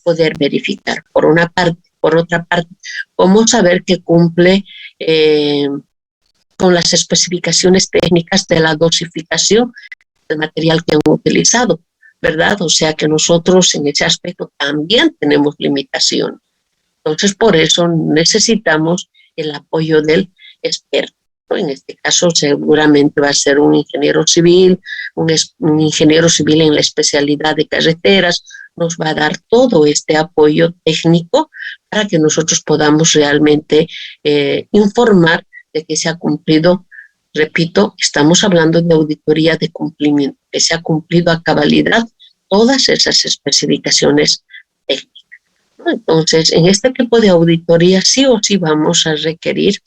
poder verificar, por una parte. Por otra parte, cómo saber que cumple con las especificaciones técnicas de la dosificación del material que han utilizado, ¿verdad? O sea que nosotros en ese aspecto también tenemos limitaciones. Entonces, por eso necesitamos el apoyo del experto. En este caso, seguramente va a ser un ingeniero civil, un ingeniero civil en la especialidad de carreteras, nos va a dar todo este apoyo técnico para que nosotros podamos realmente informar de que se ha cumplido. Repito, estamos hablando de auditoría de cumplimiento, que se ha cumplido a cabalidad todas esas especificaciones técnicas. Entonces, en este tipo de auditoría sí o sí vamos a requerir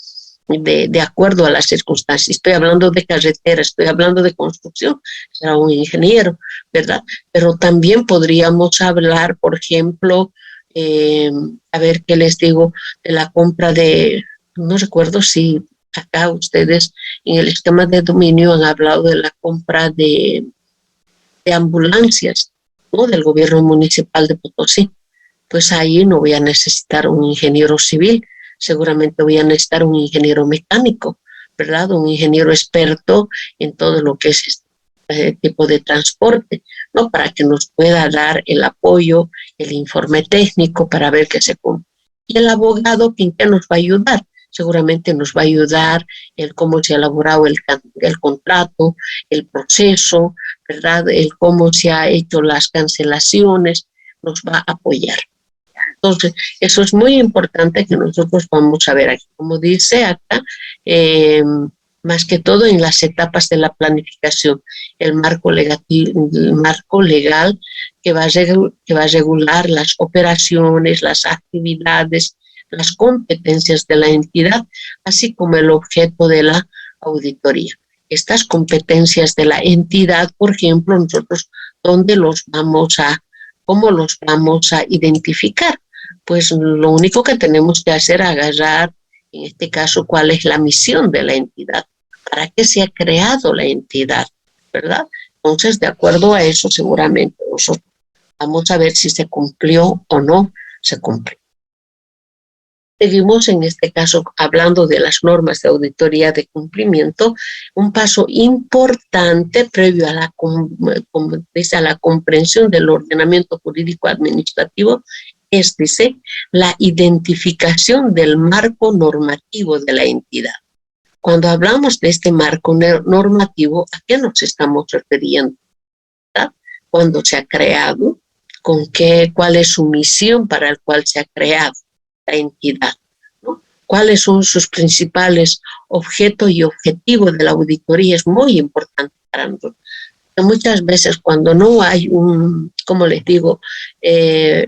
de acuerdo a las circunstancias. Estoy hablando de carretera, estoy hablando de construcción, será un ingeniero, ¿verdad? Pero también podríamos hablar, por ejemplo, a ver qué les digo, de la compra de, no recuerdo si acá ustedes en el esquema de dominio han hablado de la compra de ambulancias, ¿no? Del gobierno municipal de Potosí. Pues ahí no voy a necesitar un ingeniero civil, seguramente voy a necesitar un ingeniero mecánico, ¿verdad? Un ingeniero experto en todo lo que es este tipo de transporte, ¿no? Para que nos pueda dar el apoyo, el informe técnico para ver que se cumple. Y el abogado, ¿en qué nos va a ayudar? Seguramente nos va a ayudar el cómo se ha elaborado el contrato, el proceso, ¿verdad? El cómo se ha hecho las cancelaciones, nos va a apoyar. Entonces, eso es muy importante que nosotros vamos a ver aquí. Como dice acá, más que todo en las etapas de la planificación, el marco legal que va a regular las operaciones, las actividades, las competencias de la entidad, así como el objeto de la auditoría. Estas competencias de la entidad, por ejemplo, nosotros, ¿cómo los vamos a identificar? Pues lo único que tenemos que hacer es agarrar, en este caso, cuál es la misión de la entidad, para qué se ha creado la entidad, ¿verdad? Entonces, de acuerdo a eso, seguramente nosotros vamos a ver si se cumplió o no se cumplió. Seguimos en este caso hablando de las normas de auditoría de cumplimiento, un paso importante previo a la comprensión del ordenamiento jurídico administrativo es, dice, la identificación del marco normativo de la entidad. Cuando hablamos de este marco normativo, ¿a qué nos estamos refiriendo? ¿Verdad? ¿Cuándo se ha creado? ¿Cuál es su misión para el cual se ha creado la entidad? ¿No? ¿Cuáles son sus principales objetos y objetivos de la auditoría? Es muy importante para nosotros. Muchas veces cuando no hay como les digo,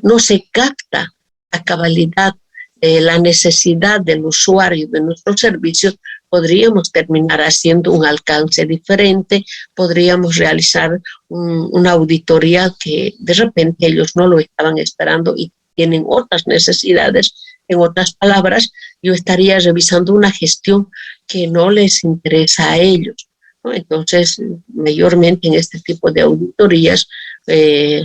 no se capta a cabalidad la necesidad del usuario de nuestros servicios, podríamos terminar haciendo un alcance diferente, podríamos realizar una auditoría que de repente ellos no lo estaban esperando y tienen otras necesidades. En otras palabras, yo estaría revisando una gestión que no les interesa a ellos. Entonces, mayormente en este tipo de auditorías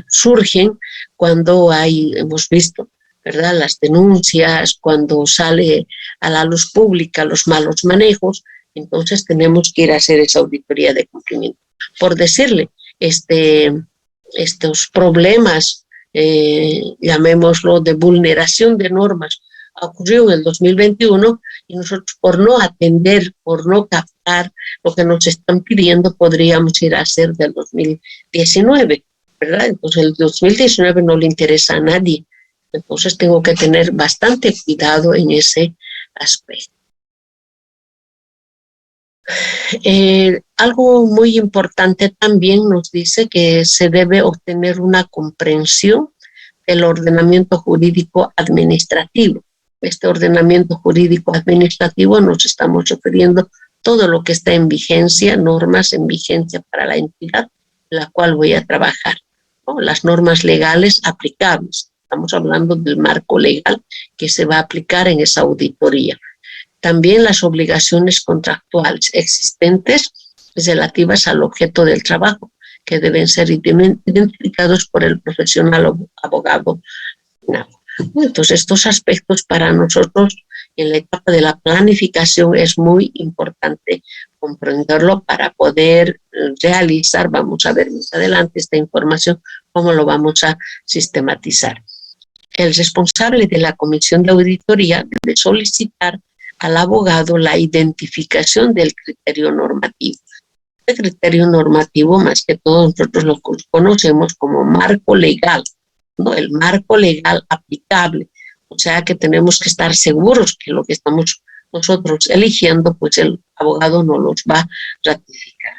surgen cuando hemos visto, ¿verdad?, las denuncias, cuando sale a la luz pública los malos manejos, entonces tenemos que ir a hacer esa auditoría de cumplimiento. Por decirle, estos problemas, llamémoslo de vulneración de normas, ocurrió en el 2021 y nosotros por no atender, por no captar lo que nos están pidiendo, podríamos ir a hacer del 2019, ¿verdad? Entonces el 2019 no le interesa a nadie, entonces tengo que tener bastante cuidado en ese aspecto. Algo muy importante también nos dice que se debe obtener una comprensión del ordenamiento jurídico administrativo. Este ordenamiento jurídico administrativo nos estamos refiriendo todo lo que está en vigencia, normas en vigencia para la entidad, la cual voy a trabajar, ¿no? Las normas legales aplicables. Estamos hablando del marco legal que se va a aplicar en esa auditoría. También las obligaciones contractuales existentes relativas al objeto del trabajo, que deben ser identificados por el profesional abogado No. Entonces, estos aspectos para nosotros en la etapa de la planificación es muy importante comprenderlo para poder realizar, vamos a ver más adelante esta información, cómo lo vamos a sistematizar. El responsable de la comisión de auditoría debe solicitar al abogado la identificación del criterio normativo. El criterio normativo, más que todo, nosotros lo conocemos como marco legal, ¿no? El marco legal aplicable. O sea que tenemos que estar seguros que lo que estamos nosotros eligiendo, pues el abogado no los va a ratificar,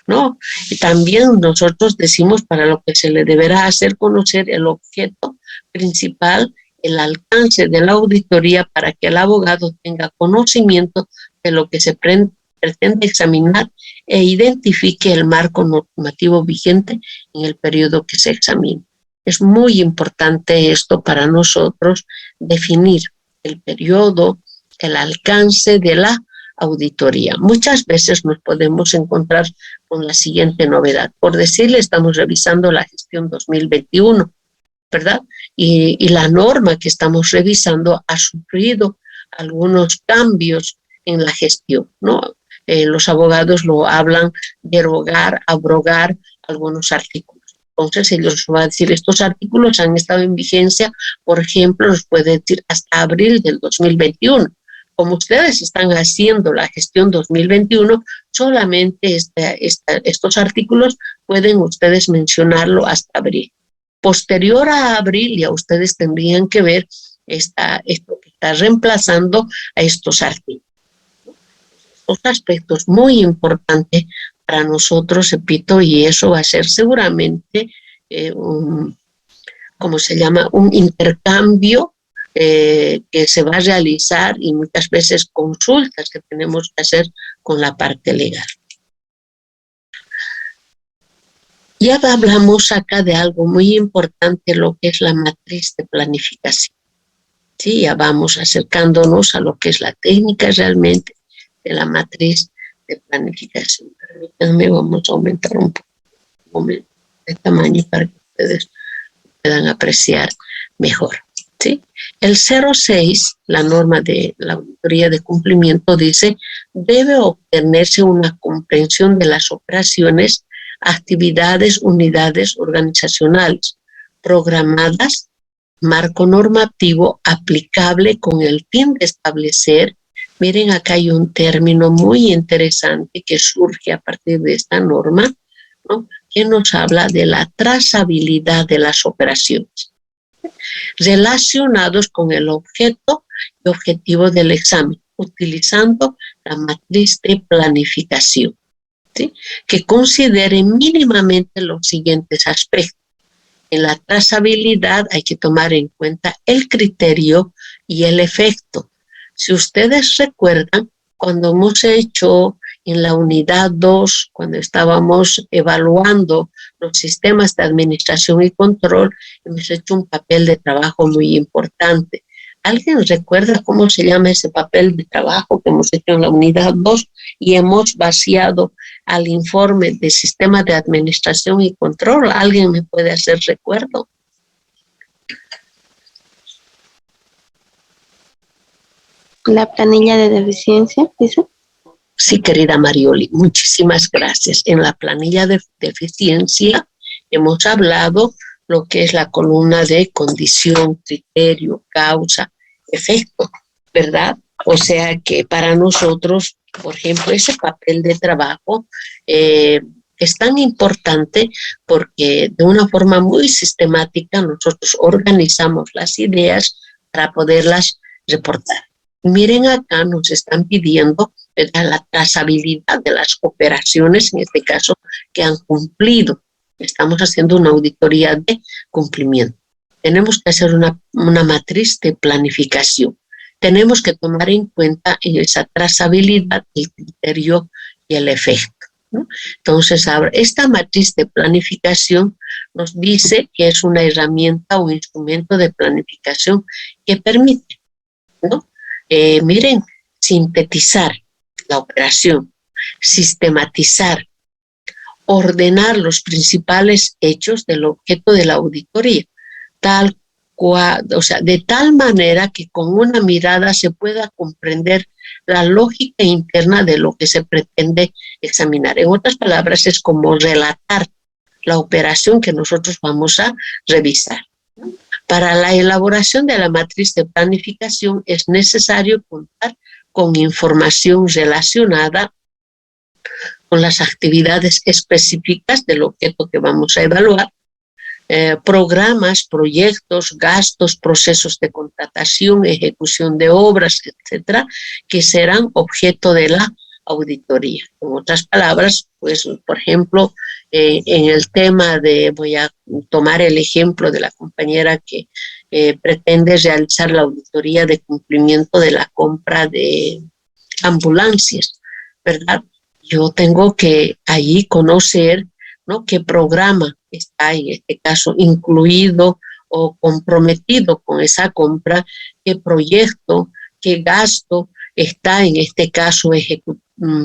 ¿no? Y también nosotros decimos para lo que se le deberá hacer conocer el objeto principal, el alcance de la auditoría para que el abogado tenga conocimiento de lo que se pretende examinar e identifique el marco normativo vigente en el periodo que se examine. Es muy importante esto para nosotros, definir el periodo, el alcance de la auditoría. Muchas veces nos podemos encontrar con la siguiente novedad. Por decirle, estamos revisando la gestión 2021, ¿verdad? Y la norma que estamos revisando ha sufrido algunos cambios en la gestión, ¿no? Los abogados lo hablan, derogar, abrogar algunos artículos. Entonces ellos van a decir, estos artículos han estado en vigencia, por ejemplo, nos puede decir hasta abril del 2021. Como ustedes están haciendo la gestión 2021, solamente estos artículos pueden ustedes mencionarlo hasta abril. Posterior a abril ya ustedes tendrían que ver esto que está reemplazando a estos artículos. Estos aspectos muy importantes para nosotros, repito, y eso va a ser seguramente ¿cómo se llama? Un intercambio que se va a realizar y muchas veces consultas que tenemos que hacer con la parte legal. Ya hablamos acá de algo muy importante, lo que es la matriz de planificación. Sí, ya vamos acercándonos a lo que es la técnica realmente de la matriz de planificación. Permítanme, vamos a aumentar un poco de tamaño para que ustedes puedan apreciar mejor. ¿Sí? El 06, la norma de la auditoría de cumplimiento, dice, debe obtenerse una comprensión de las operaciones, actividades, unidades organizacionales programadas, marco normativo aplicable con el fin de establecer. Miren, acá hay un término muy interesante que surge a partir de esta norma, ¿no? Que nos habla de la trazabilidad de las operaciones relacionados con el objeto y objetivo del examen, utilizando la matriz de planificación, ¿sí? Que considere mínimamente los siguientes aspectos. En la trazabilidad hay que tomar en cuenta el criterio y el efecto. Si ustedes recuerdan, cuando hemos hecho en la unidad 2, cuando estábamos evaluando los sistemas de administración y control, hemos hecho un papel de trabajo muy importante. ¿Alguien recuerda cómo se llama ese papel de trabajo que hemos hecho en la unidad 2 y hemos vaciado al informe de sistema de administración y control? ¿Alguien me puede hacer recuerdo? La planilla de deficiencia, ¿dice? Sí, querida Marioli, muchísimas gracias. En la planilla de deficiencia hemos hablado lo que es la columna de condición, criterio, causa, efecto, ¿verdad? O sea que para nosotros, por ejemplo, ese papel de trabajo es tan importante porque de una forma muy sistemática nosotros organizamos las ideas para poderlas reportar. Miren, acá nos están pidiendo la trazabilidad de las operaciones, en este caso, que han cumplido. Estamos haciendo una auditoría de cumplimiento. Tenemos que hacer una matriz de planificación. Tenemos que tomar en cuenta en esa trazabilidad el criterio y el efecto, ¿no? Entonces, ahora, esta matriz de planificación nos dice que es una herramienta o instrumento de planificación que permite, ¿no? Miren, sintetizar la operación, sistematizar, ordenar los principales hechos del objeto de la auditoría, tal o sea, de tal manera que con una mirada se pueda comprender la lógica interna de lo que se pretende examinar. En otras palabras, es como relatar la operación que nosotros vamos a revisar. Para la elaboración de la matriz de planificación es necesario contar con información relacionada con las actividades específicas del objeto que vamos a evaluar, programas, proyectos, gastos, procesos de contratación, ejecución de obras, etcétera, que serán objeto de la auditoría. En otras palabras, pues, por ejemplo, en el tema voy a tomar el ejemplo de la compañera que pretende realizar la auditoría de cumplimiento de la compra de ambulancias, ¿verdad? Yo tengo que allí conocer, ¿no?, qué programa está en este caso incluido o comprometido con esa compra, qué proyecto, qué gasto está en este caso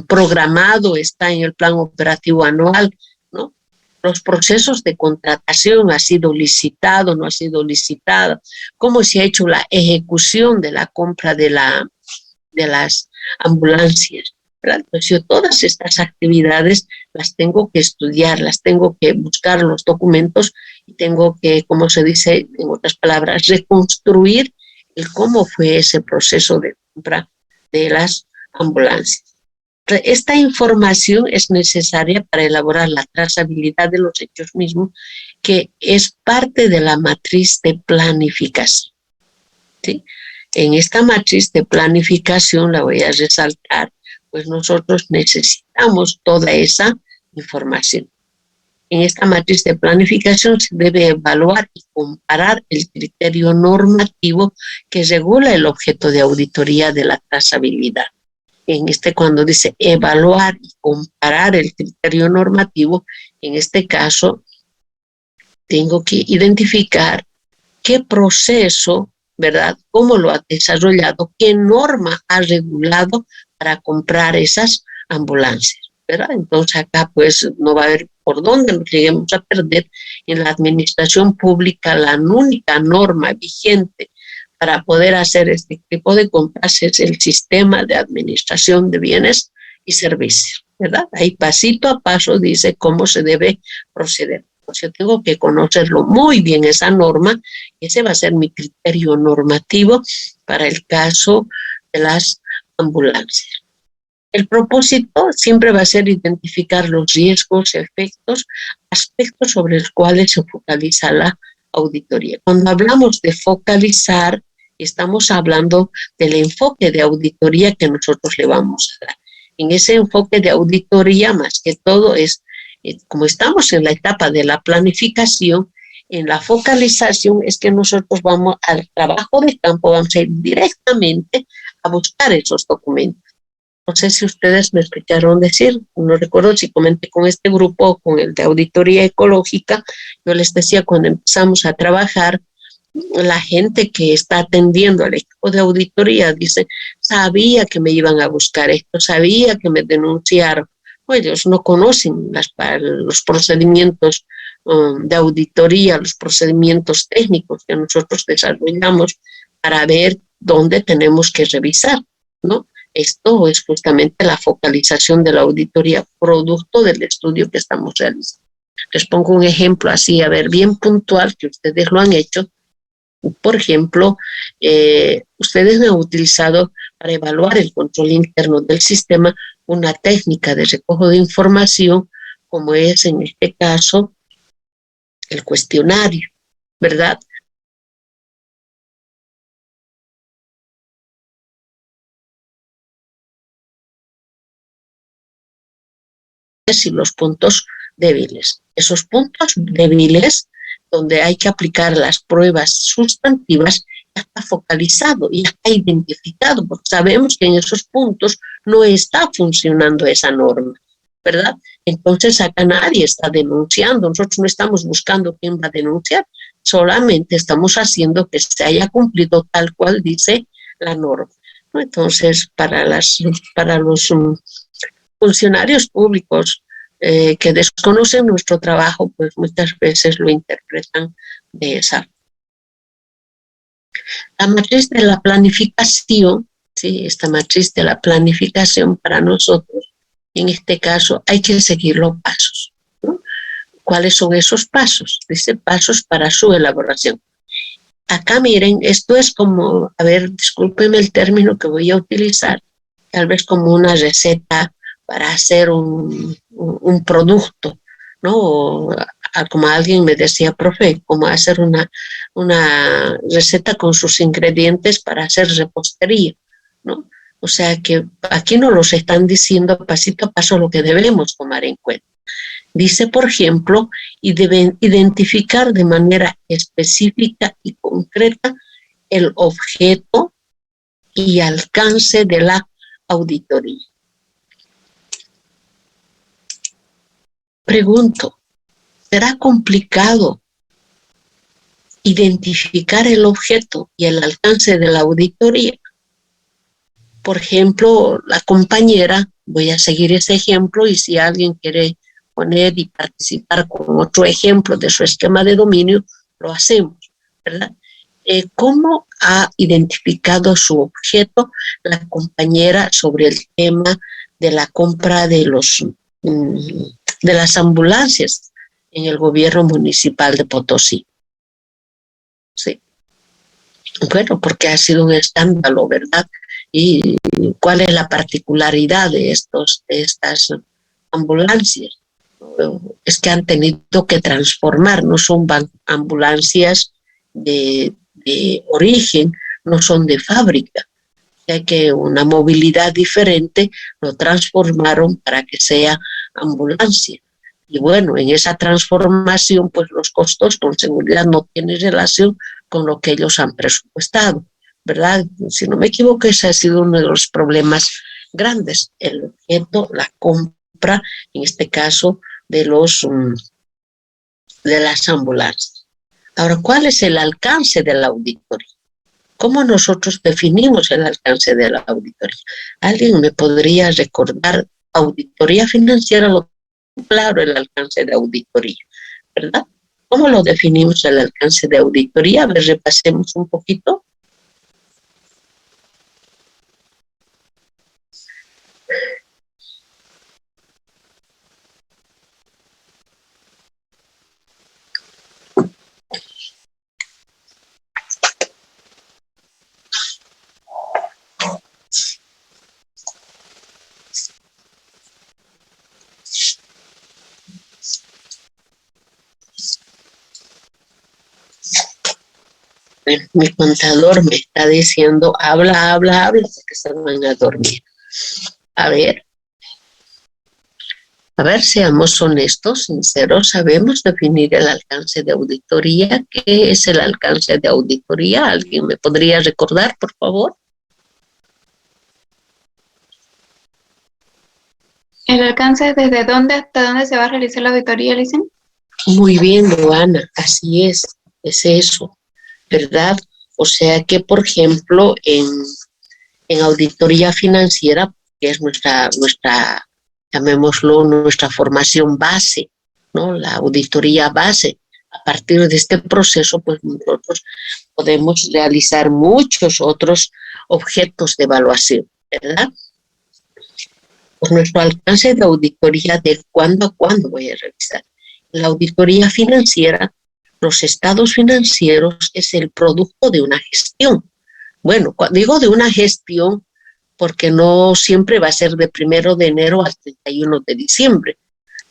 programado, está en el plan operativo anual, ¿no? Los procesos de contratación, ha sido licitado, no ha sido licitado, cómo se ha hecho la ejecución de la compra de las ambulancias. Pues yo todas estas actividades las tengo que estudiar, las tengo que buscar los documentos y tengo que, como se dice en otras palabras, reconstruir el cómo fue ese proceso de compra de las ambulancias. Esta información es necesaria para elaborar la trazabilidad de los hechos mismos, que es parte de la matriz de planificación, ¿sí? En esta matriz de planificación, la voy a resaltar, pues nosotros necesitamos toda esa información. En esta matriz de planificación se debe evaluar y comparar el criterio normativo que regula el objeto de auditoría de la trazabilidad. Cuando dice evaluar y comparar el criterio normativo, en este caso tengo que identificar qué proceso, ¿verdad?, cómo lo ha desarrollado, qué norma ha regulado para comprar esas ambulancias, ¿verdad? Entonces acá pues no va a haber por dónde nos lleguemos a perder. En la administración pública la única norma vigente para poder hacer este tipo de compras es el sistema de administración de bienes y servicios, ¿verdad? Ahí pasito a paso dice cómo se debe proceder. Pues yo tengo que conocerlo muy bien, esa norma, y ese va a ser mi criterio normativo para el caso de las ambulancias. El propósito siempre va a ser identificar los riesgos, efectos, aspectos sobre los cuales se focaliza la auditoría. Cuando hablamos de focalizar, estamos hablando del enfoque de auditoría que nosotros le vamos a dar. En ese enfoque de auditoría, más que todo, es como estamos en la etapa de la planificación, en la focalización es que nosotros vamos al trabajo de campo, vamos a ir directamente a buscar esos documentos. No sé si ustedes me escucharon decir, no recuerdo si comenté con este grupo o con el de auditoría ecológica, yo les decía cuando empezamos a trabajar, la gente que está atendiendo al equipo de auditoría dice, sabía que me iban a buscar esto, sabía que me denunciaron. Pues ellos no conocen los procedimientos de auditoría, los procedimientos técnicos que nosotros desarrollamos para ver dónde tenemos que revisar, ¿no? Esto es justamente la focalización de la auditoría, producto del estudio que estamos realizando. Les pongo un ejemplo así, a ver, bien puntual, que ustedes lo han hecho. Por ejemplo, ustedes han utilizado para evaluar el control interno del sistema una técnica de recojo de información, como es en este caso el cuestionario, ¿verdad? Y los puntos débiles. Esos puntos débiles donde hay que aplicar las pruebas sustantivas ya está focalizado, ya está identificado, porque sabemos que en esos puntos no está funcionando esa norma, ¿verdad? Entonces acá nadie está denunciando, nosotros no estamos buscando quién va a denunciar, solamente estamos haciendo que se haya cumplido tal cual dice la norma, ¿no? Entonces, para los funcionarios públicos que desconocen nuestro trabajo, pues muchas veces lo interpretan de esa La matriz de la planificación, ¿sí? Esta matriz de la planificación para nosotros, en este caso, hay que seguir los pasos, ¿no? ¿Cuáles son esos pasos? Dice pasos para su elaboración. Acá miren, esto es como, a ver, discúlpenme el término que voy a utilizar, tal vez como una receta para hacer un producto, ¿no? O, como alguien me decía, profe, como hacer una receta con sus ingredientes para hacer repostería, ¿no? O sea que aquí nos los están diciendo pasito a paso lo que debemos tomar en cuenta. Dice, por ejemplo, y deben identificar de manera específica y concreta el objeto y alcance de la auditoría. Pregunto, ¿será complicado identificar el objeto y el alcance de la auditoría? Por ejemplo, la compañera, voy a seguir ese ejemplo y si alguien quiere poner y participar con otro ejemplo de su esquema de dominio, lo hacemos, ¿verdad? ¿Cómo ha identificado su objeto la compañera sobre el tema de la compra de las ambulancias en el gobierno municipal de Potosí? Sí. Bueno, porque ha sido un escándalo, ¿verdad? ¿Y cuál es la particularidad de estas ambulancias? Es que han tenido que transformar, no son ambulancias de origen, no son de fábrica, ya que una movilidad diferente lo transformaron para que sea ambulancia. Y bueno, en esa transformación, pues los costos con seguridad no tienen relación con lo que ellos han presupuestado, ¿verdad? Si no me equivoco, ese ha sido uno de los problemas grandes, el objeto, la compra, en este caso, de las ambulancias. Ahora, ¿cuál es el alcance de la auditoría? ¿Cómo nosotros definimos el alcance de la auditoría? ¿Alguien me podría recordar? Auditoría financiera, lo claro, el alcance de auditoría, ¿verdad? ¿Cómo lo definimos el alcance de auditoría? A ver, repasemos un poquito. Mi contador me está diciendo, habla, porque se van a dormir. A ver, seamos honestos, sinceros, ¿sabemos definir el alcance de auditoría? ¿Qué es el alcance de auditoría? ¿Alguien me podría recordar, por favor? ¿El alcance desde dónde hasta dónde se va a realizar la auditoría, Licen? Muy bien, Luana, así es eso, ¿verdad? O sea que, por ejemplo, en auditoría financiera, que es nuestra, llamémoslo, nuestra formación base, ¿no? La auditoría base. A partir de este proceso, pues nosotros podemos realizar muchos otros objetos de evaluación, ¿verdad? Por nuestro alcance de auditoría, de cuándo a cuándo voy a revisar. La auditoría financiera, los estados financieros es el producto de una gestión. Bueno, digo de una gestión porque no siempre va a ser de 1 de enero al 31 de diciembre.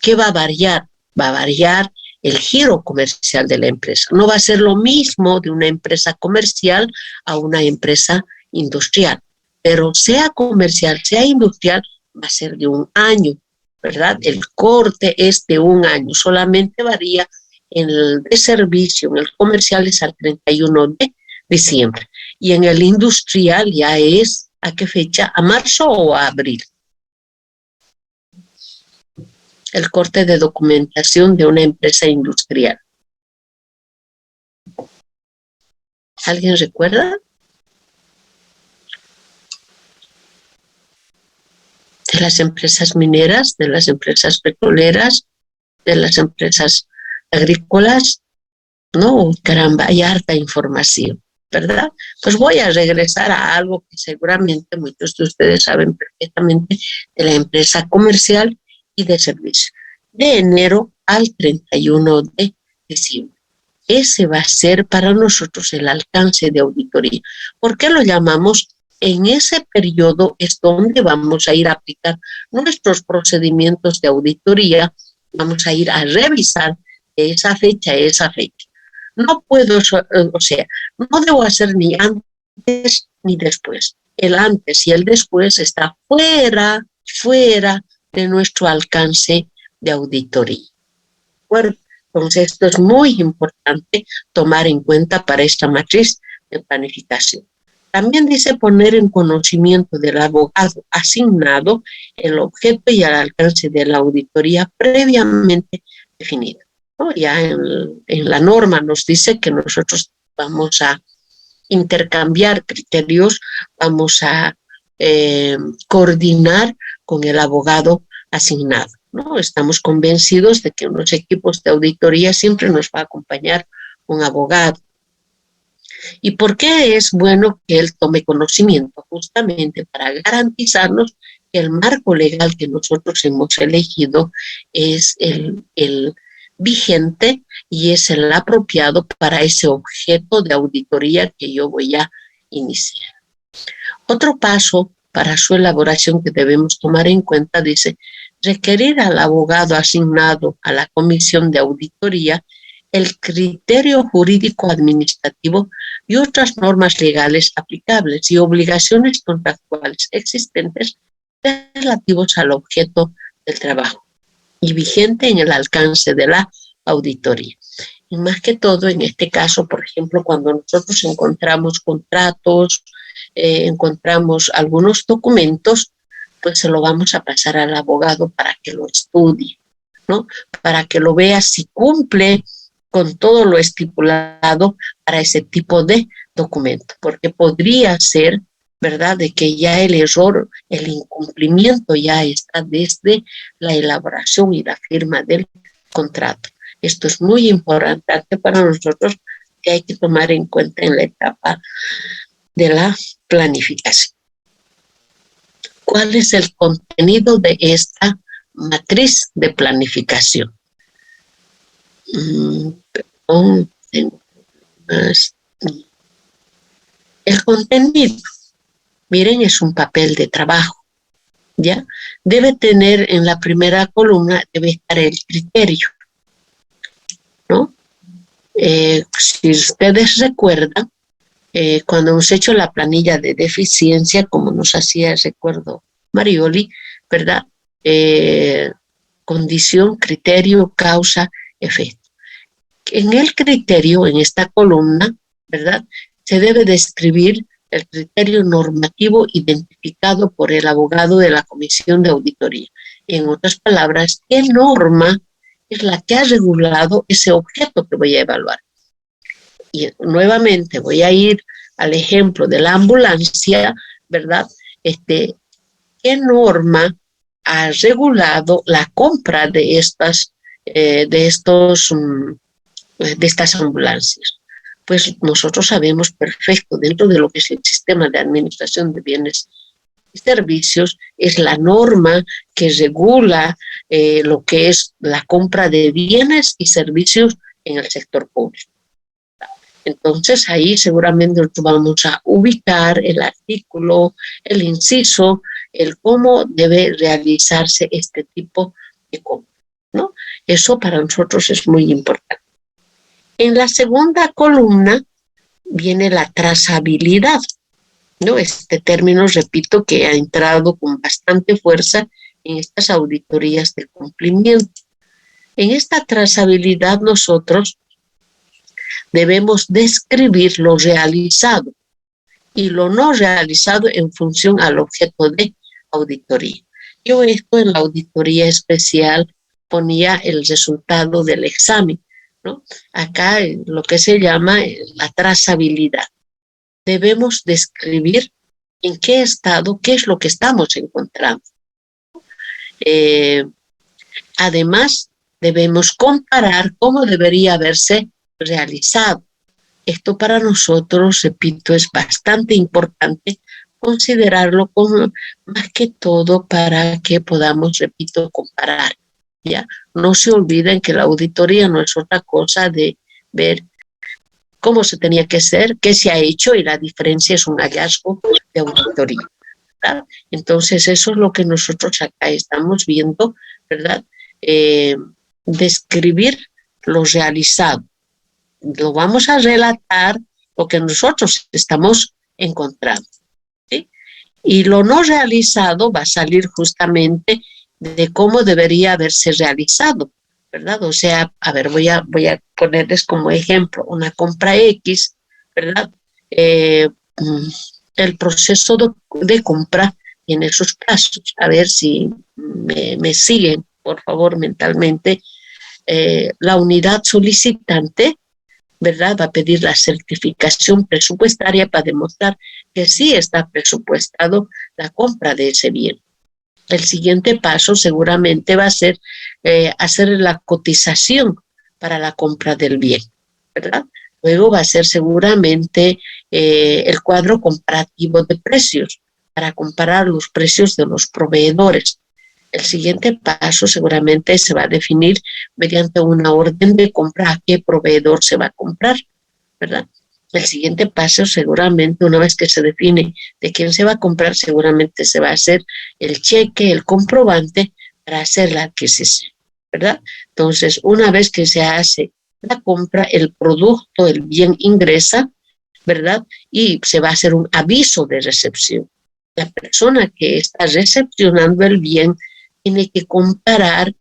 ¿Qué va a variar? Va a variar el giro comercial de la empresa. No va a ser lo mismo de una empresa comercial a una empresa industrial, pero sea comercial, sea industrial, va a ser de un año, ¿verdad? El corte es de un año, solamente varía en el de servicio, en el comercial es al 31 de diciembre y en el industrial ya es ¿a qué fecha? ¿A marzo o a abril? El corte de documentación de una empresa industrial. ¿Alguien recuerda? De las empresas mineras, de las empresas petroleras, de las empresas agrícolas. No, caramba, hay harta información, ¿verdad? Pues voy a regresar a algo que seguramente muchos de ustedes saben perfectamente de la empresa comercial y de servicio. De enero al 31 de diciembre. Ese va a ser para nosotros el alcance de auditoría. ¿Por qué lo llamamos? En ese periodo es donde vamos a ir a aplicar nuestros procedimientos de auditoría, vamos a ir a revisar de esa fecha a esa fecha. No puedo, o sea, no debo hacer ni antes ni después. El antes y el después está fuera de nuestro alcance de auditoría. Bueno, entonces esto es muy importante tomar en cuenta para esta matriz de planificación. También dice poner en conocimiento del abogado asignado el objeto y el alcance de la auditoría previamente definido, ¿no? Ya en la norma nos dice que nosotros vamos a intercambiar criterios, vamos a coordinar con el abogado asignado, ¿no? Estamos convencidos de que en los equipos de auditoría siempre nos va a acompañar un abogado. ¿Y por qué es bueno que él tome conocimiento? Justamente para garantizarnos que el marco legal que nosotros hemos elegido es el vigente y es el apropiado para ese objeto de auditoría que yo voy a iniciar. Otro paso para su elaboración que debemos tomar en cuenta dice requerir al abogado asignado a la comisión de auditoría el criterio jurídico administrativo y otras normas legales aplicables y obligaciones contractuales existentes relativos al objeto del trabajo y vigente en el alcance de la auditoría. Y más que todo, en este caso, por ejemplo, cuando nosotros encontramos contratos, encontramos algunos documentos, pues se lo vamos a pasar al abogado para que lo estudie, ¿no? Para que lo vea si cumple con todo lo estipulado para ese tipo de documento, porque podría ser, ¿verdad?, de que ya el error, el incumplimiento ya está desde la elaboración y la firma del contrato. Esto es muy importante para nosotros que hay que tomar en cuenta en la etapa de la planificación. ¿Cuál es el contenido de esta matriz de planificación? Perdón, tengo más. El contenido, miren, es un papel de trabajo, ¿ya? Debe tener en la primera columna, debe estar el criterio, ¿no? Si ustedes recuerdan, cuando hemos hecho la planilla de deficiencia, como nos hacía, recuerdo, Marioli, ¿verdad? Condición, criterio, causa, efecto. En el criterio, en esta columna, ¿verdad?, se debe describir el criterio normativo identificado por el abogado de la Comisión de Auditoría. En otras palabras, ¿qué norma es la que ha regulado ese objeto que voy a evaluar? Y nuevamente voy a ir al ejemplo de la ambulancia, ¿verdad? ¿Qué norma ha regulado la compra de estas ambulancias? Pues nosotros sabemos perfecto, dentro de lo que es el sistema de administración de bienes y servicios, es la norma que regula lo que es la compra de bienes y servicios en el sector público. Entonces ahí seguramente vamos a ubicar el artículo, el inciso, el cómo debe realizarse este tipo de compra, ¿no? Eso para nosotros es muy importante. En la segunda columna viene la trazabilidad, ¿no? Este término, repito, que ha entrado con bastante fuerza en estas auditorías de cumplimiento. En esta trazabilidad nosotros debemos describir lo realizado y lo no realizado en función al objeto de auditoría. Yo esto en la auditoría especial ponía el resultado del examen, ¿no? Acá lo que se llama la trazabilidad. Debemos describir en qué estado, qué es lo que estamos encontrando. Además, debemos comparar cómo debería haberse realizado. Esto para nosotros, repito, es bastante importante considerarlo como más que todo para que podamos, repito, comparar. ¿Ya? No se olviden que la auditoría no es otra cosa de ver cómo se tenía que hacer, qué se ha hecho y la diferencia es un hallazgo de auditoría, ¿verdad? Entonces eso es lo que nosotros acá estamos viendo, ¿verdad? Describir lo realizado. Lo vamos a relatar lo que nosotros estamos encontrando, ¿sí? Y lo no realizado va a salir justamente de cómo debería haberse realizado, ¿verdad? O sea, a ver, voy a ponerles como ejemplo una compra X, ¿verdad? El proceso de compra tiene sus pasos. A ver si me siguen, por favor, mentalmente. La unidad solicitante, ¿verdad? Va a pedir la certificación presupuestaria para demostrar que sí está presupuestado la compra de ese bien. El siguiente paso seguramente va a ser hacer la cotización para la compra del bien, ¿verdad? Luego va a ser seguramente el cuadro comparativo de precios para comparar los precios de los proveedores. El siguiente paso seguramente se va a definir mediante una orden de compra a qué proveedor se va a comprar, ¿verdad? El siguiente paso seguramente, una vez que se define de quién se va a comprar, seguramente se va a hacer el cheque, el comprobante para hacer la adquisición, ¿verdad? Entonces, una vez que se hace la compra, el producto, el bien ingresa, ¿verdad? Y se va a hacer un aviso de recepción. La persona que está recepcionando el bien tiene que comparar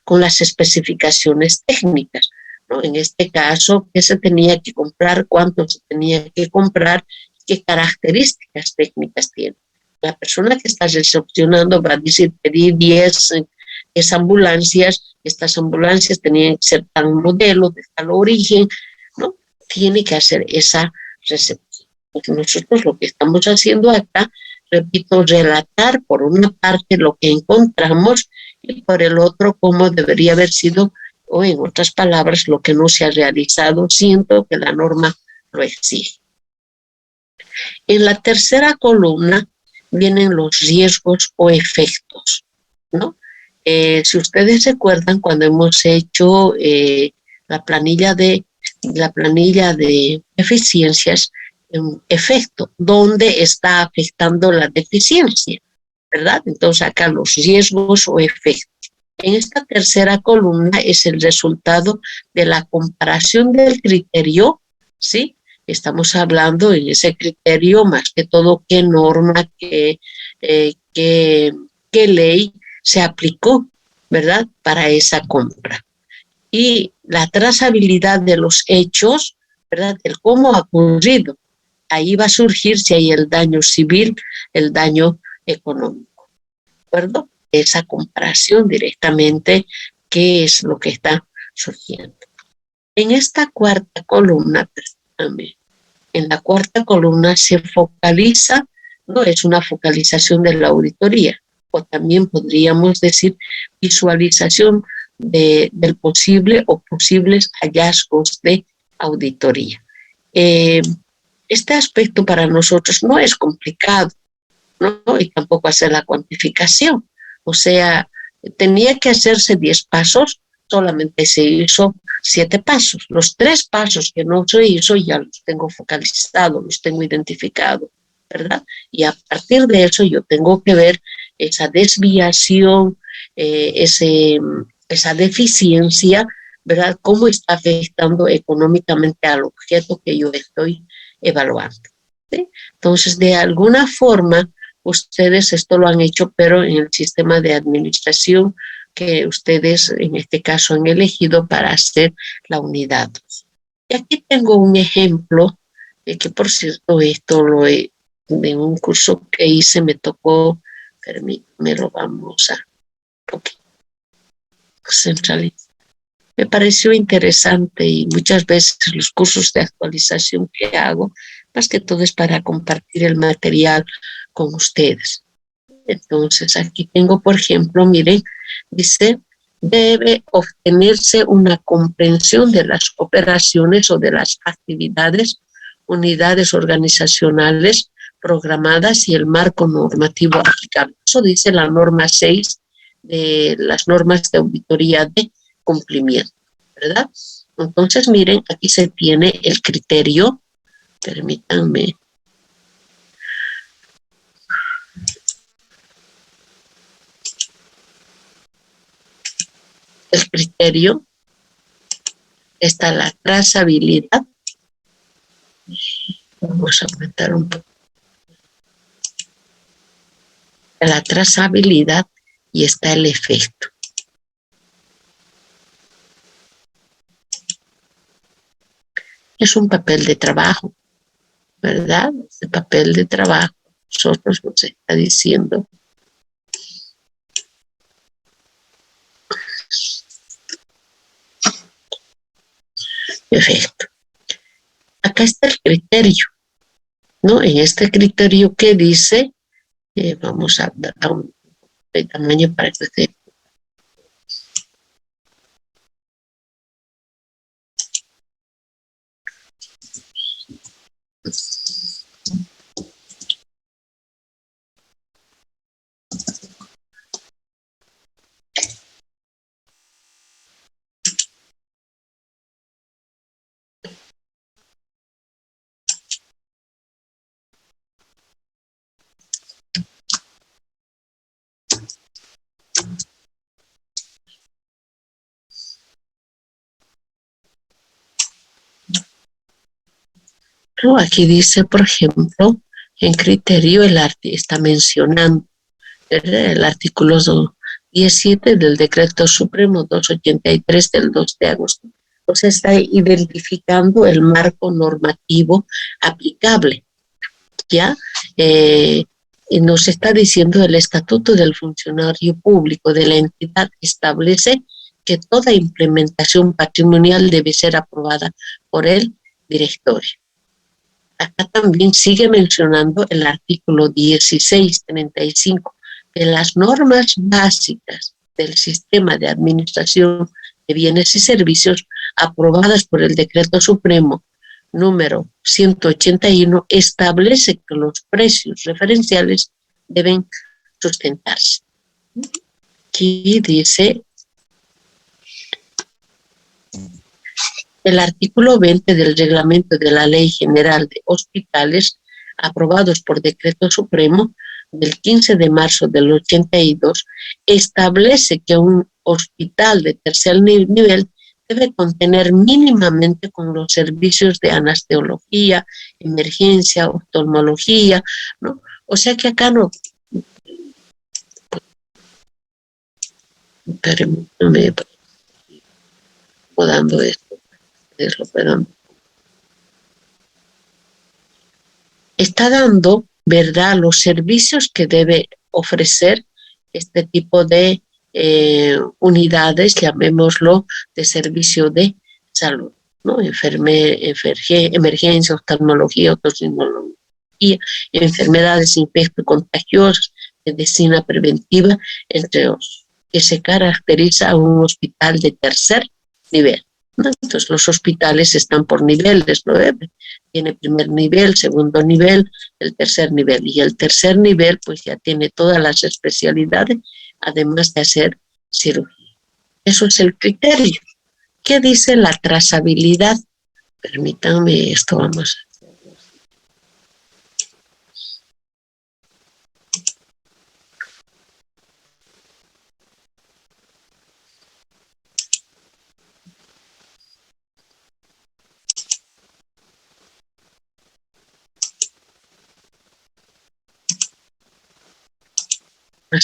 con las especificaciones técnicas, ¿no? En este caso, qué se tenía que comprar, cuánto se tenía que comprar, qué características técnicas tiene. La persona que está recepcionando va a decir, pedí 10 ambulancias, estas ambulancias tenían que ser tal modelo, de tal origen, ¿no? Tiene que hacer esa recepción. Porque nosotros lo que estamos haciendo acá, repito, relatar por una parte lo que encontramos y por el otro cómo debería haber sido, o en otras palabras, lo que no se ha realizado, siento que la norma lo exige. En la tercera columna vienen los riesgos o efectos, ¿no? Si ustedes recuerdan, cuando hemos hecho la planilla de eficiencias, efecto, ¿dónde está afectando la deficiencia? ¿Verdad? Entonces acá los riesgos o efectos. En esta tercera columna es el resultado de la comparación del criterio, ¿sí? Estamos hablando en ese criterio más que todo qué norma, qué ley se aplicó, ¿verdad? Para esa compra. Y la trazabilidad de los hechos, ¿verdad? El cómo ha ocurrido. Ahí va a surgir si hay el daño civil, el daño económico, ¿de acuerdo? Esa comparación directamente, qué es lo que está surgiendo. En esta cuarta columna, en la cuarta columna se focaliza, no es una focalización de la auditoría, o también podríamos decir visualización del posible o posibles hallazgos de auditoría. Este aspecto para nosotros no es complicado, ¿no? Y tampoco hacer la cuantificación. O sea, tenía que hacerse 10 pasos, solamente se hizo 7 pasos. Los 3 pasos que no se hizo ya los tengo focalizados, los tengo identificados, ¿verdad? Y a partir de eso yo tengo que ver esa desviación, esa deficiencia, ¿verdad? Cómo está afectando económicamente al objeto que yo estoy evaluando, ¿sí? Entonces, de alguna forma, ustedes esto lo han hecho, pero en el sistema de administración que ustedes en este caso han elegido para hacer la unidad. Y aquí tengo un ejemplo, que por cierto esto de un curso que hice me tocó, permítame, lo vamos a centralizar. Me pareció interesante y muchas veces los cursos de actualización que hago, más que todo es para compartir el material con ustedes. Entonces aquí tengo, por ejemplo, miren, dice debe obtenerse una comprensión de las operaciones o de las actividades, unidades organizacionales programadas y el marco normativo aplicable. Eso dice la norma 6 de las normas de auditoría de cumplimiento, ¿verdad? Entonces, miren, aquí se tiene el criterio, permítanme. El criterio, está la trazabilidad. Vamos a aumentar un poco. La trazabilidad y está el efecto. Es un papel de trabajo, ¿verdad? Este papel de trabajo, nosotros nos está diciendo efecto. Acá está el criterio, ¿no? En este criterio que dice, vamos a dar un de tamaño para que se. No, aquí dice, por ejemplo, en criterio está mencionando, ¿verdad?, el artículo 17 del Decreto Supremo 283 del 2 de agosto. Entonces está identificando el marco normativo aplicable, ¿ya? Y nos está diciendo el Estatuto del Funcionario Público de la entidad establece que toda implementación patrimonial debe ser aprobada por el directorio. Acá también sigue mencionando el artículo 1635 de las normas básicas del sistema de administración de bienes y servicios aprobadas por el Decreto Supremo número 181 establece que los precios referenciales deben sustentarse. Aquí dice el artículo 20 del reglamento de la Ley General de Hospitales, aprobados por Decreto Supremo del 15 de marzo del 82, establece que un hospital de tercer nivel debe contener mínimamente con los servicios de anestesiología, emergencia, oftalmología, ¿no? O sea que acá no. Permítame, dando esto. Está dando, ¿verdad?, los servicios que debe ofrecer este tipo de unidades, llamémoslo, de servicio de salud, ¿no? Emergencia, oftalmología, otorrinolaringología, enfermedades infecto-contagiosas, medicina preventiva, entre otros, que se caracteriza a un hospital de tercer nivel, ¿no? Entonces los hospitales están por niveles, ¿no? Tiene primer nivel, segundo nivel, el tercer nivel. Y el tercer nivel pues ya tiene todas las especialidades, además de hacer cirugía. Eso es el criterio. ¿Qué dice la trazabilidad? Permítanme esto, vamos a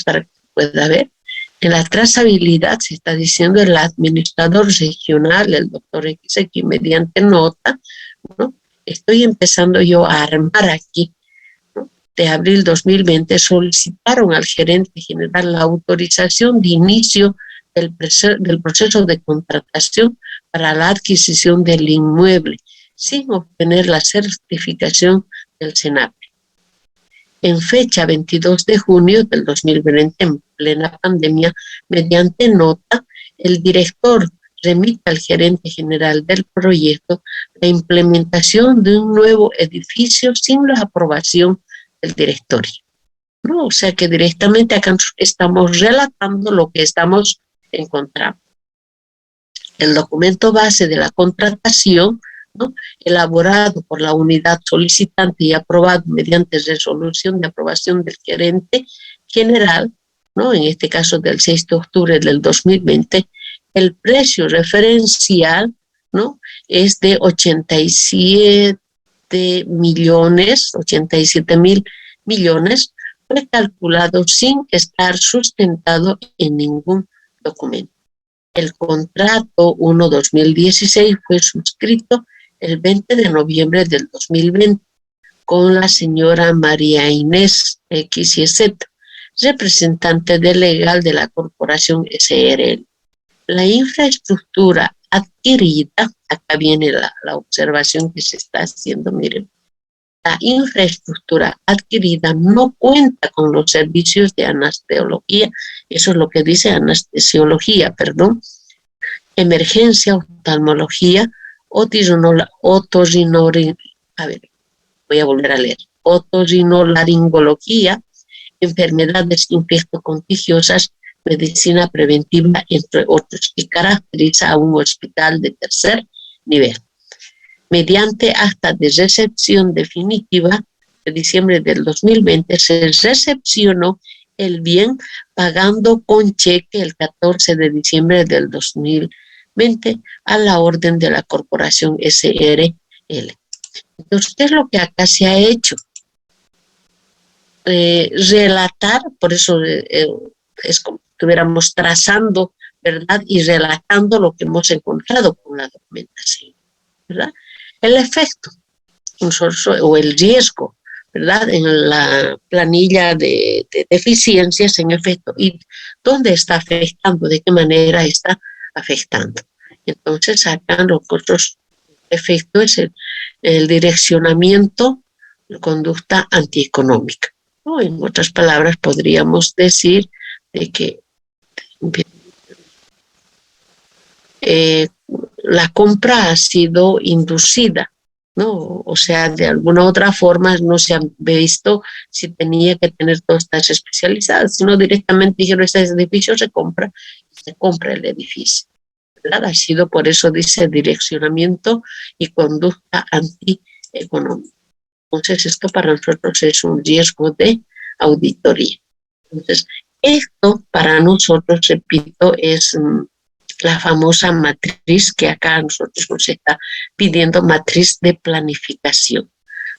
para que pueda ver. En la trazabilidad se está diciendo el administrador regional, el doctor X, mediante nota, ¿no? Estoy empezando yo a armar aquí, ¿no? De abril 2020 solicitaron al gerente general la autorización de inicio del proceso de contratación para la adquisición del inmueble, sin obtener la certificación del SENAPE. En fecha 22 de junio del 2020, en plena pandemia, mediante nota, el director remite al gerente general del proyecto la implementación de un nuevo edificio sin la aprobación del directorio, ¿no? O sea que directamente acá estamos relatando lo que estamos encontrando. El documento base de la contratación, ¿no?, elaborado por la unidad solicitante y aprobado mediante resolución de aprobación del gerente general, ¿no?, en este caso del 6 de octubre del 2020, el precio referencial, ¿no?, es de 87.000.000.000, fue calculado sin estar sustentado en ningún documento. El contrato 1-2016 fue suscrito el 20 de noviembre del 2020 con la señora María Inés XYZ, representante del legal de la corporación SRL. La infraestructura adquirida, acá viene la observación que se está haciendo, miren, la infraestructura adquirida no cuenta con los servicios de anestesiología, eso es lo que dice anestesiología, emergencia, oftalmología, otorrinolaringología, enfermedades infectocontagiosas, medicina preventiva, entre otros, que caracteriza a un hospital de tercer nivel. Mediante acta de recepción definitiva de diciembre del 2020, se recepcionó el bien pagando con cheque el 14 de diciembre del 2020 a la orden de la corporación SRL. Entonces, ¿qué es lo que acá se ha hecho? Relatar, por eso es como si estuviéramos trazando, ¿verdad?, y relatando lo que hemos encontrado con la documentación, ¿verdad? El efecto o el riesgo, ¿verdad?, en la planilla de deficiencias, en efecto, y dónde está afectando, de qué manera está afectando. Entonces, acá los otros efectos es el direccionamiento, la conducta antieconómica, ¿no? En otras palabras, podríamos decir de que la compra ha sido inducida, ¿no? O sea, de alguna otra forma no se ha visto si tenía que tener todas estas especializadas, sino directamente dijeron, este edificio se compra el edificio, ¿verdad? Ha sido, por eso dice, direccionamiento y conducta antieconómica. Entonces, esto para nosotros es un riesgo de auditoría. Entonces, esto para nosotros, repito, es la famosa matriz que acá a nosotros nos está pidiendo, matriz de planificación.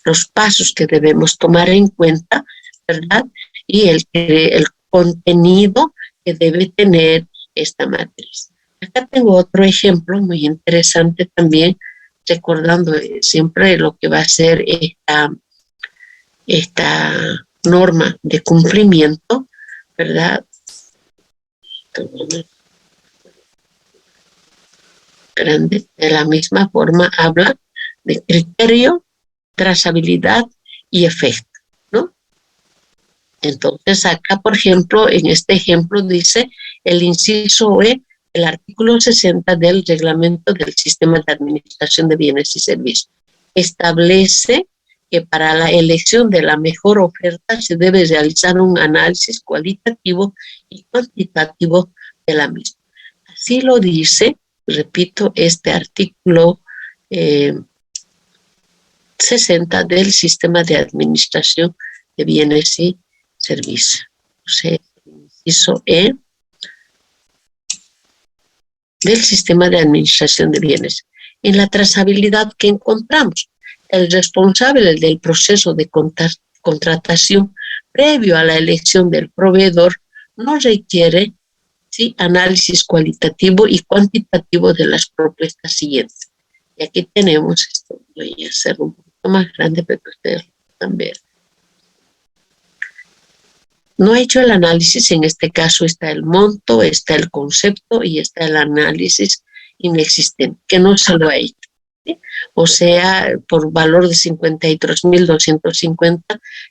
Los pasos que debemos tomar en cuenta, ¿verdad? Y el contenido que debe tener esta matriz. Acá tengo otro ejemplo muy interesante también, recordando siempre lo que va a ser esta norma de cumplimiento, ¿verdad? Grande. De la misma forma habla de criterio, trazabilidad y efecto, ¿no? Entonces acá, por ejemplo, en este ejemplo dice el inciso E, el artículo 60 del reglamento del sistema de administración de bienes y servicios. Establece que para la elección de la mejor oferta se debe realizar un análisis cualitativo y cuantitativo de la misma. Así lo dice, repito, este artículo 60 del sistema de administración de bienes y servicios. O sea, el inciso E del sistema de administración de bienes. En la trazabilidad que encontramos, el responsable del proceso de contratación previo a la elección del proveedor no requiere, ¿sí?, análisis cualitativo y cuantitativo de las propuestas siguientes. Y aquí tenemos, esto voy a hacer un poquito más grande para que ustedes lo puedan ver. No ha hecho el análisis, en este caso está el monto, está el concepto y está el análisis inexistente, que no se lo ha hecho, ¿sí? O sea, por valor de 53.250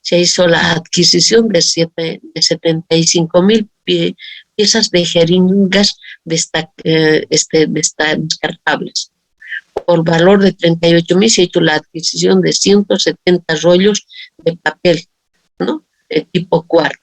se hizo la adquisición de 75.000 piezas de jeringas descartables. Por valor de 38.000 se ha hecho la adquisición de 170 rollos de papel, ¿no? De tipo cuarto.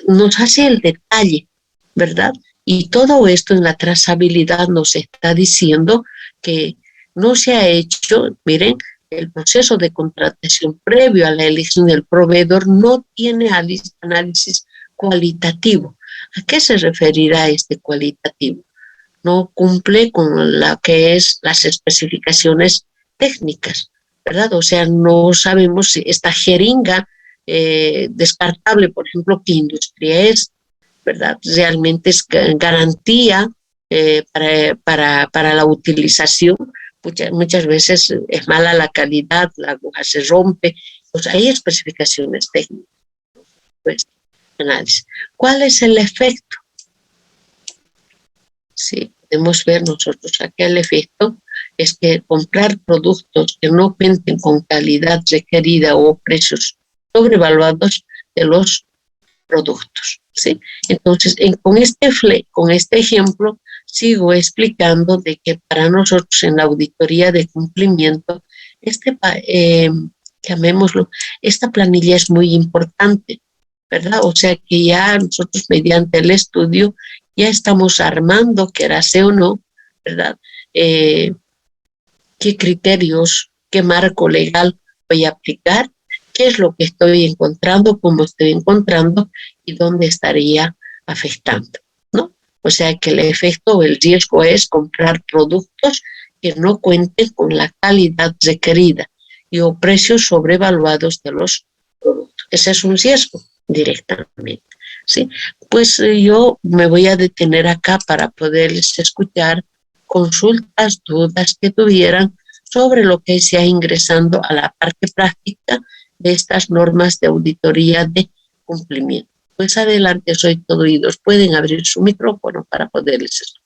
Nos hace el detalle, ¿verdad? Y todo esto en la trazabilidad nos está diciendo que no se ha hecho, miren, el proceso de contratación previo a la elección del proveedor no tiene análisis cualitativo. ¿A qué se referirá este cualitativo? No cumple con la que es las especificaciones técnicas, ¿verdad? O sea, no sabemos si esta jeringa descartable, por ejemplo, qué industria es, ¿verdad? Realmente es garantía para la utilización. Muchas veces es mala la calidad, la aguja se rompe. Pues hay especificaciones técnicas. Pues, análisis. ¿Cuál es el efecto? Sí, podemos ver nosotros aquí el efecto es que comprar productos que no cuenten con calidad requerida o precios sobrevaluados de los productos, ¿sí? Entonces, con este ejemplo, sigo explicando de que para nosotros en la auditoría de cumplimiento, llamémoslo, esta planilla es muy importante, ¿verdad? O sea que ya nosotros mediante el estudio ya estamos armando, quiera sea o no, ¿verdad? Qué criterios, qué marco legal voy a aplicar, qué es lo que estoy encontrando, cómo estoy encontrando y dónde estaría afectando, ¿no? O sea que el efecto o el riesgo es comprar productos que no cuenten con la calidad requerida y o precios sobrevaluados de los productos. Ese es un riesgo directamente, ¿sí? Pues yo me voy a detener acá para poderles escuchar consultas, dudas que tuvieran sobre lo que sea ingresando a la parte práctica de estas normas de auditoría de cumplimiento. Pues adelante, soy todo oídos. Pueden abrir su micrófono para poderles escuchar.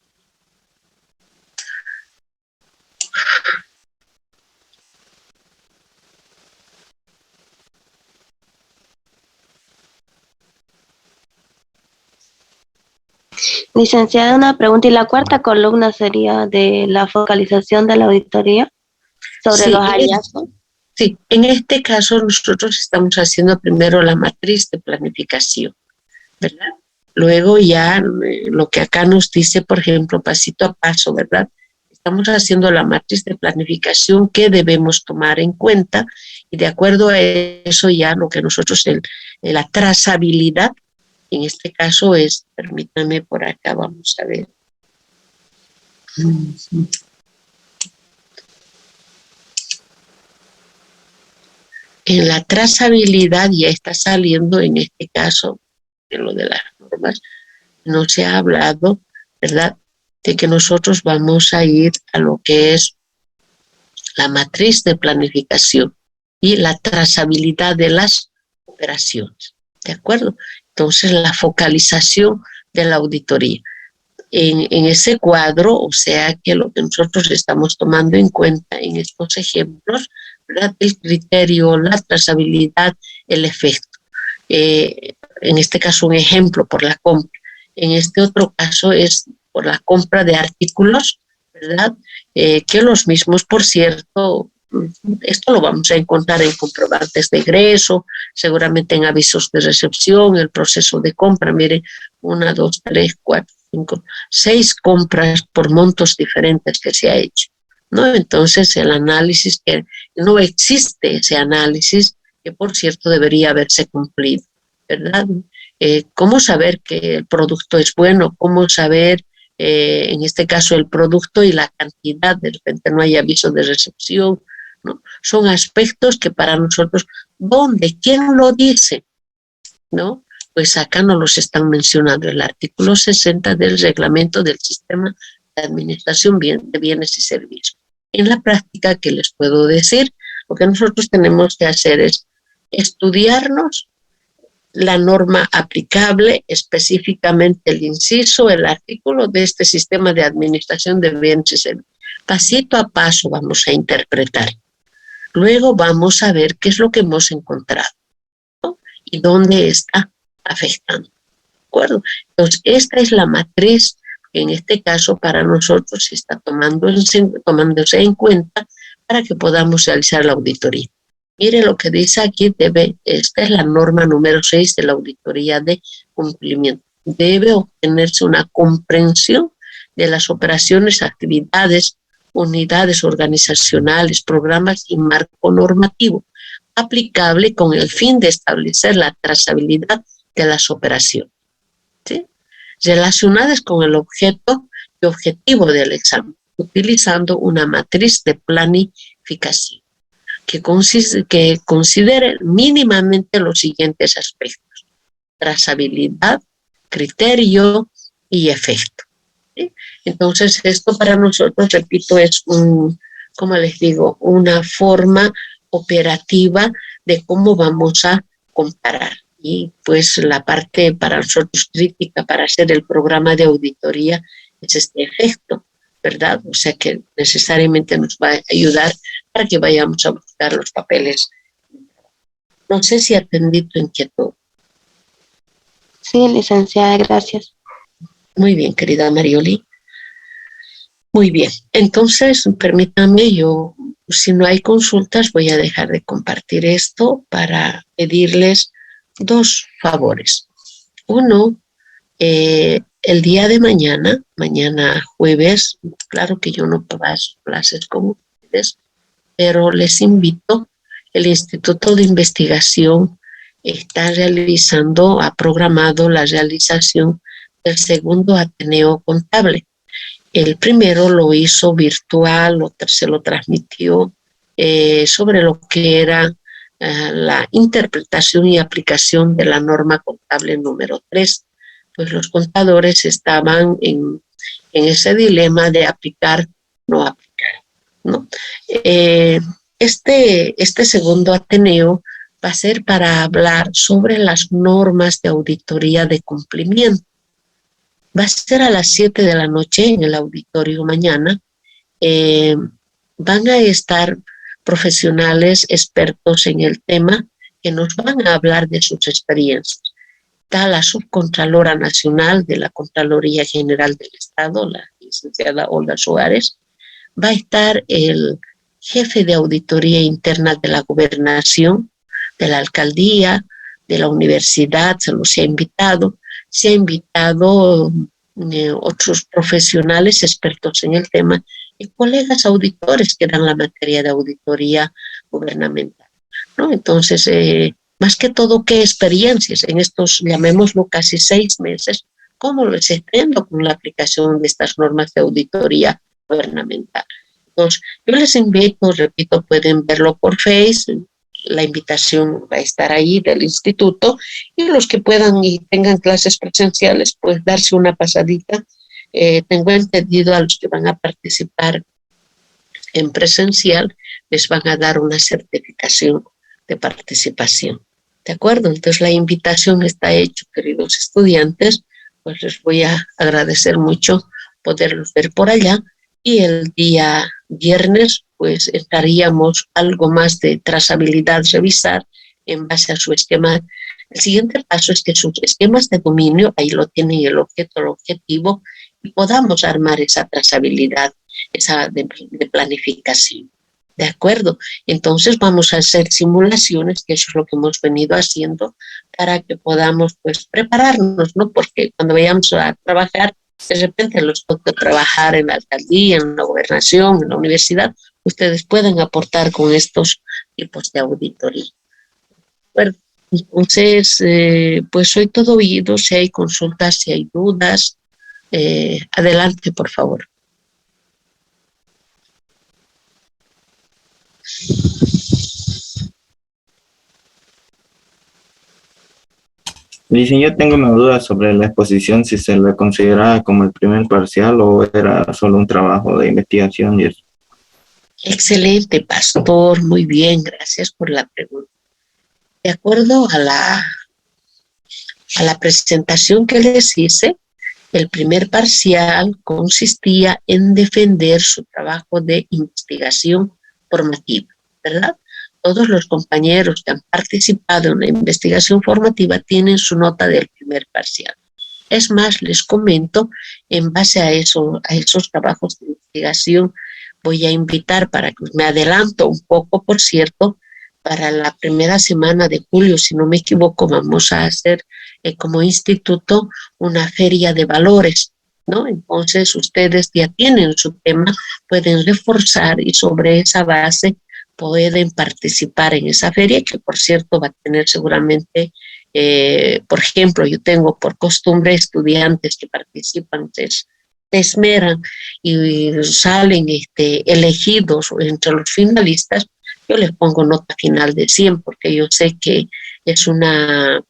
Licenciada, una pregunta. Y la cuarta columna sería de la focalización de la auditoría sobre Sí, los hallazgos. Sí, en este caso nosotros estamos haciendo primero la matriz de planificación, ¿verdad? Luego ya lo que acá nos dice, por ejemplo, pasito a paso, ¿verdad? Estamos haciendo la matriz de planificación que debemos tomar en cuenta y de acuerdo a eso ya lo que nosotros, la trazabilidad, en este caso es, permítanme por acá, vamos a ver. En la trazabilidad ya está saliendo, en este caso, de lo de las normas, no se ha hablado, ¿verdad?, de que nosotros vamos a ir a lo que es la matriz de planificación y la trazabilidad de las operaciones, ¿de acuerdo? Entonces, la focalización de la auditoría. En ese cuadro, o sea que lo que nosotros estamos tomando en cuenta en estos ejemplos, ¿verdad?, el criterio, la trazabilidad, el efecto. En este caso un ejemplo por la compra. En este otro caso es por la compra de artículos, ¿verdad? Que los mismos, por cierto, esto lo vamos a encontrar en comprobantes de egreso, seguramente en avisos de recepción, el proceso de compra, mire, 1, 2, 3, 4, 5, 6 compras por montos diferentes que se ha hecho, ¿no? Entonces el análisis, que no existe ese análisis, que por cierto debería haberse cumplido, ¿verdad? ¿Cómo saber que el producto es bueno? ¿Cómo saber, en este caso, el producto y la cantidad? De repente no hay aviso de recepción, ¿no? Son aspectos que para nosotros, ¿dónde? ¿Quién lo dice? ¿No? Pues acá nos los están mencionando, el artículo 60 del reglamento del sistema de administración de bienes y servicios. En la práctica, ¿qué les puedo decir? Lo que nosotros tenemos que hacer es estudiarnos la norma aplicable, específicamente el inciso, el artículo de este sistema de administración de bienes y servicios. Pasito a paso vamos a interpretar. Luego vamos a ver qué es lo que hemos encontrado, ¿no? Y dónde está afectando. acuerdo? Entonces, esta es la matriz que en este caso para nosotros se está tomándose en cuenta para que podamos realizar la auditoría. Mire lo que dice aquí, esta es la norma número 6 de la auditoría de cumplimiento. Debe obtenerse una comprensión de las operaciones, actividades, unidades organizacionales, programas y marco normativo aplicable con el fin de establecer la trazabilidad de las operaciones, ¿sí?, relacionadas con el objeto y objetivo del examen, utilizando una matriz de planificación que considere mínimamente los siguientes aspectos: trazabilidad, criterio y efecto, ¿sí? Entonces, esto para nosotros, repito, es como les digo, una forma operativa de cómo vamos a comparar. Y pues la parte para nosotros crítica para hacer el programa de auditoría es este efecto, ¿verdad? O sea que necesariamente nos va a ayudar para que vayamos a buscar los papeles. No sé si atendí tu inquietud. Sí, licenciada, gracias. Muy bien, querida Marioli. Muy bien, entonces permítanme, si no hay consultas, voy a dejar de compartir esto para pedirles dos favores. Uno, el día de mañana jueves, claro que yo no paso clases con ustedes, pero les invito, el Instituto de Investigación ha programado la realización del segundo Ateneo Contable. El primero lo hizo virtual, se lo transmitió sobre lo que era la interpretación y aplicación de la norma contable número 3. Pues los contadores estaban en ese dilema de aplicar, no aplicar, ¿no? Este segundo Ateneo va a ser para hablar sobre las normas de auditoría de cumplimiento. Va a ser a las 7 de la noche en el auditorio mañana. Van a estar profesionales expertos en el tema que nos van a hablar de sus experiencias. Está la subcontralora nacional de la Contraloría General del Estado, la licenciada Olga Suárez. Va a estar el jefe de auditoría interna de la gobernación, de la alcaldía, de la universidad, se los ha invitado. Se ha invitado otros profesionales expertos en el tema y colegas auditores que dan la materia de auditoría gubernamental, ¿no? Entonces, más que todo, ¿qué experiencias en estos, llamémoslo, casi 6 meses, cómo les estén con la aplicación de estas normas de auditoría gubernamental? Entonces, yo les invito, repito, pueden verlo por Facebook. La invitación va a estar ahí del instituto, y los que puedan y tengan clases presenciales, pues darse una pasadita. Tengo entendido a los que van a participar en presencial les van a dar una certificación de participación, ¿de acuerdo? Entonces la invitación está hecha, queridos estudiantes, pues les voy a agradecer mucho poderlos ver por allá, y el día viernes pues estaríamos algo más de trazabilidad, revisar en base a su esquema. El siguiente paso es que sus esquemas de dominio, ahí lo tienen el objeto, el objetivo, y podamos armar esa trazabilidad, esa de planificación. ¿De acuerdo? Entonces vamos a hacer simulaciones, que eso es lo que hemos venido haciendo, para que podamos pues prepararnos, ¿no? Porque cuando vayamos a trabajar, de repente los toca trabajar en la alcaldía, en la gobernación, en la universidad, ustedes pueden aportar con estos tipos de auditoría. Bueno, entonces, pues soy todo oído. Si hay consultas, si hay dudas, adelante, por favor. Dicen, yo tengo una duda sobre la exposición, si se le consideraba como el primer parcial o era solo un trabajo de investigación y eso. Excelente, pastor, muy bien, gracias por la pregunta. De acuerdo a la presentación que les hice, el primer parcial consistía en defender su trabajo de investigación formativa, ¿verdad? Todos los compañeros que han participado en la investigación formativa tienen su nota del primer parcial. Es más, les comento, en base a eso, a esos trabajos de investigación, voy a invitar para que me adelanto un poco, por cierto, para la primera semana de julio, si no me equivoco, vamos a hacer como instituto una feria de valores, ¿no? Entonces ustedes ya tienen su tema, pueden reforzar y sobre esa base pueden participar en esa feria, que por cierto va a tener seguramente, por ejemplo, yo tengo por costumbre estudiantes que participan, se esmeran y salen elegidos entre los finalistas. Yo les pongo nota final de 100 porque yo sé que es una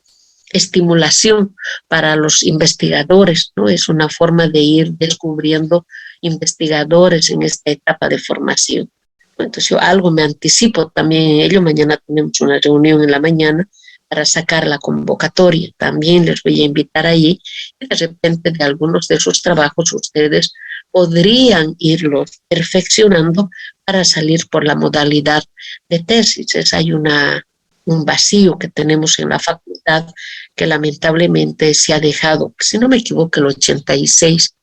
estimulación para los investigadores, ¿no? Es una forma de ir descubriendo investigadores en esta etapa de formación. Entonces yo algo me anticipo también en ello. Mañana tenemos una reunión en la mañana para sacar la convocatoria. También les voy a invitar allí y de repente de algunos de sus trabajos ustedes podrían irlos perfeccionando para salir por la modalidad de tesis. Hay un vacío que tenemos en la facultad que lamentablemente se ha dejado, si no me equivoco, el 86,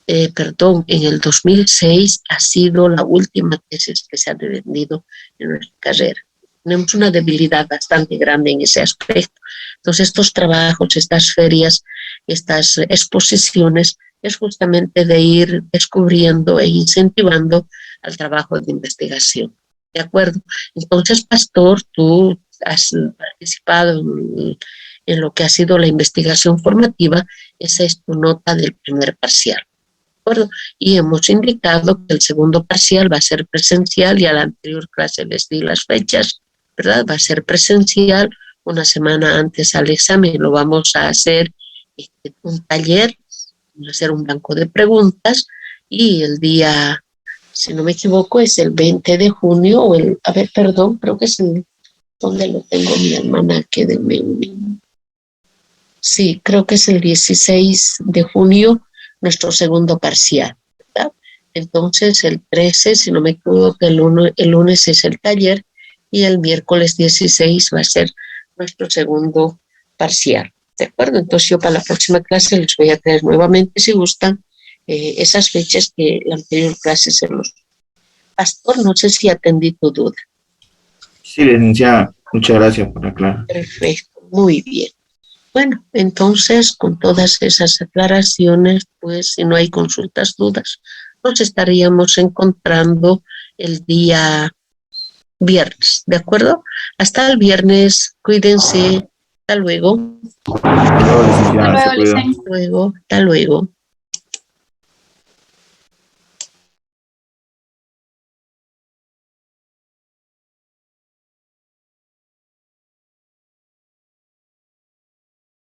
en el 2006 ha sido la última tesis que se ha defendido en nuestra carrera. Tenemos una debilidad bastante grande en ese aspecto. Entonces, estos trabajos, estas ferias, estas exposiciones, es justamente de ir descubriendo e incentivando al trabajo de investigación. ¿De acuerdo? Entonces, Pastor, tú has participado en lo que ha sido la investigación formativa. Esa es tu nota del primer parcial. ¿De acuerdo? Y hemos indicado que el segundo parcial va a ser presencial, y a la anterior clase les di las fechas, ¿verdad? Va a ser presencial una semana antes al examen. Lo vamos a hacer un taller, vamos a hacer un banco de preguntas, y el día, si no me equivoco, es el 20 de junio, o creo que es ¿dónde lo tengo, mi hermana? Sí, creo que es el 16 de junio, nuestro segundo parcial, ¿verdad? Entonces, el 13, si no me equivoco, el lunes es el taller, y el miércoles 16 va a ser nuestro segundo parcial, ¿de acuerdo? Entonces, yo para la próxima clase les voy a traer nuevamente, si gustan, esas fechas que la anterior clase se los... Pastor, no sé si atendí tu duda. Sí, licenciada, muchas gracias por aclarar. Perfecto, muy bien. Bueno, entonces, con todas esas aclaraciones, pues, si no hay consultas, dudas, nos estaríamos encontrando el día viernes, ¿de acuerdo? Hasta el viernes, cuídense, hasta luego. Hasta luego, licenciada, se cuida. Luego, Hasta luego.